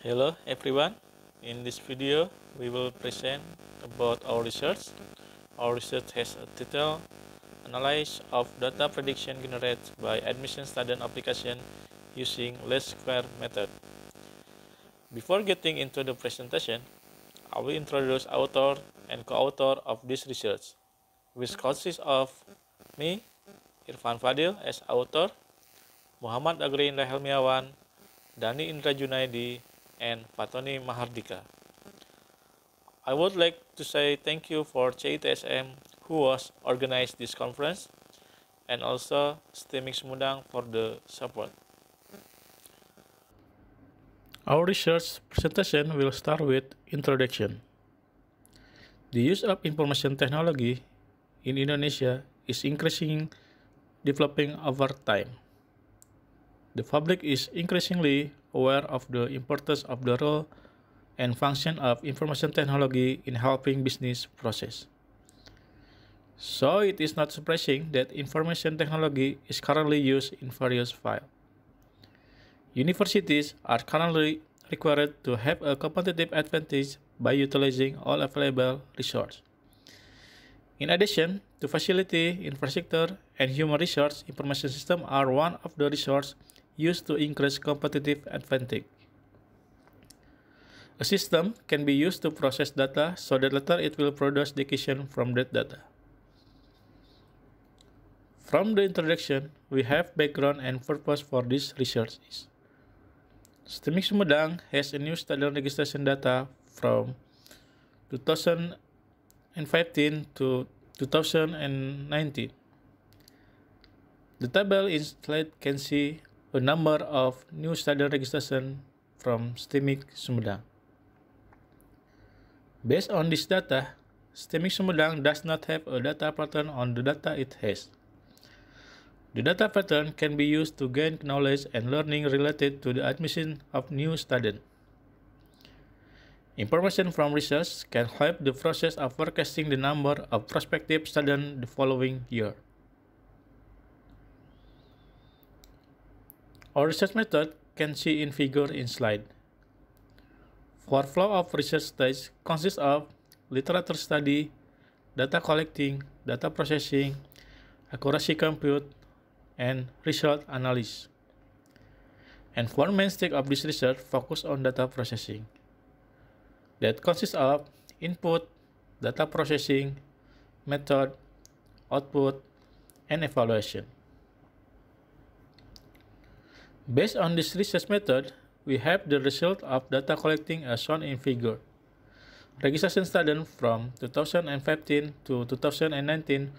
Hello everyone. In this video, we will present about our research. Our research has a detailed analysis of data prediction generated by admission student application using least square method. Before getting into the presentation, I will introduce author and co-author of this research, which consists of me, Irfan Fadil as author, Muhammad Agri Indra Helmiawan, Dani Indra Junaidi, and Fatoni Mahardika. I would like to say thank you for CITSM who was organized this conference, and also STEMIC Sumedang for the support. Our research presentation will start with introduction. The use of information technology in Indonesia is increasing developing over time. The public is increasingly aware of the importance of the role and function of information technology in helping business process. So it is not surprising that information technology is currently used in various fields. Universities are currently required to have a competitive advantage by utilizing all available resources. In addition to facility, infrastructure, and human resource, information systems are one of the resources used to increase competitive advantage. A system can be used to process data so that later it will produce decisions from that data. From the introduction, we have background and purpose for this research. STEMIC Sumedang has a new student registration data from 2015 to 2019. The table in slide can see a number of new student registration from STEMIC Sumedang. Based on this data, STEMIC Sumedang does not have a data pattern on the data it has. The data pattern can be used to gain knowledge and learning related to the admission of new students. Information from research can help the process of forecasting the number of prospective students the following year. Our research method can see in figure in slide. Workflow of research stage consists of literature study, data collecting, data processing, accuracy compute, and result analysis. And one main stage of this research focus on data processing. That consists of input, data processing, method, output, and evaluation. Based on this research method, we have the result of data collecting as shown in figure. Registration students from 2015 to 2019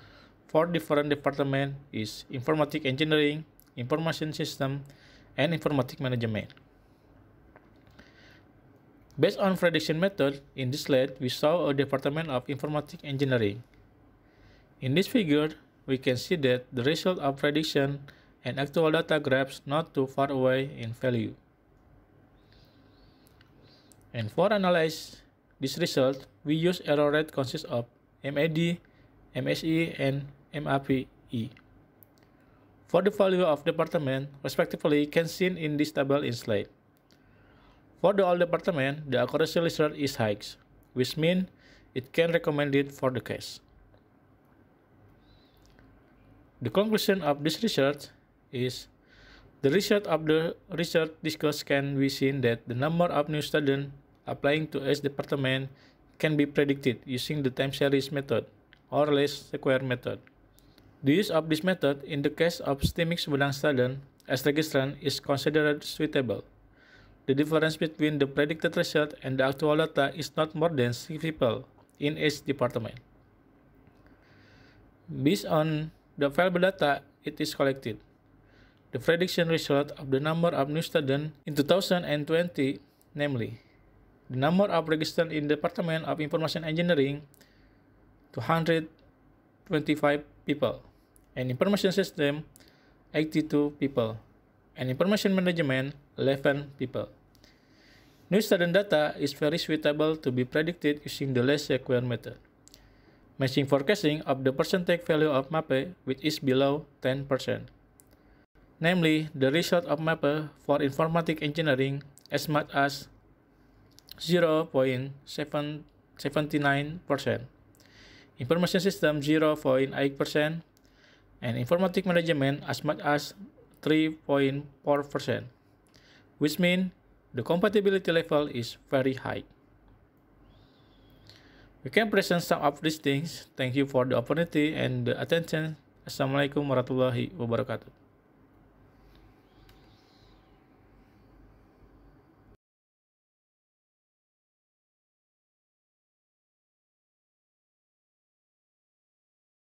for different departments is Informatic Engineering, Information System, and Informatic Management. Based on prediction method, in this slide, we saw a department of Informatic Engineering. In this figure, we can see that the result of prediction and actual data graphs not too far away in value. And for analyze this result, we use error rate consists of MAD, MSE, and MAPE. For the value of department, respectively, can seen in this table in slide. For the all department, the accuracy result is high, which means it can recommend it for the case. The conclusion of this research is the result of the research discussed can be seen that the number of new students applying to each department can be predicted using the time series method or least square method. The use of this method in the case of STEMIC Sumedang student as registrant is considered suitable. The difference between the predicted result and the actual data is not more than 6 people in each department. Based on the available data it is collected, the prediction result of the number of new students in 2020, namely, the number of registered in the Department of Information Engineering, 225 people, and Information System, 82 people, and Information Management, 11 people. New student data is very suitable to be predicted using the least square method. Matching forecasting of the percentage value of MAPE which is below 10%. Namely, the result of MAPE for informatic engineering as much as 0.79%, information system 0.8%, and informatic management as much as 3.4%, which means the compatibility level is very high. We can present some of these things. Thank you for the opportunity and the attention. Assalamualaikum warahmatullahi wabarakatuh.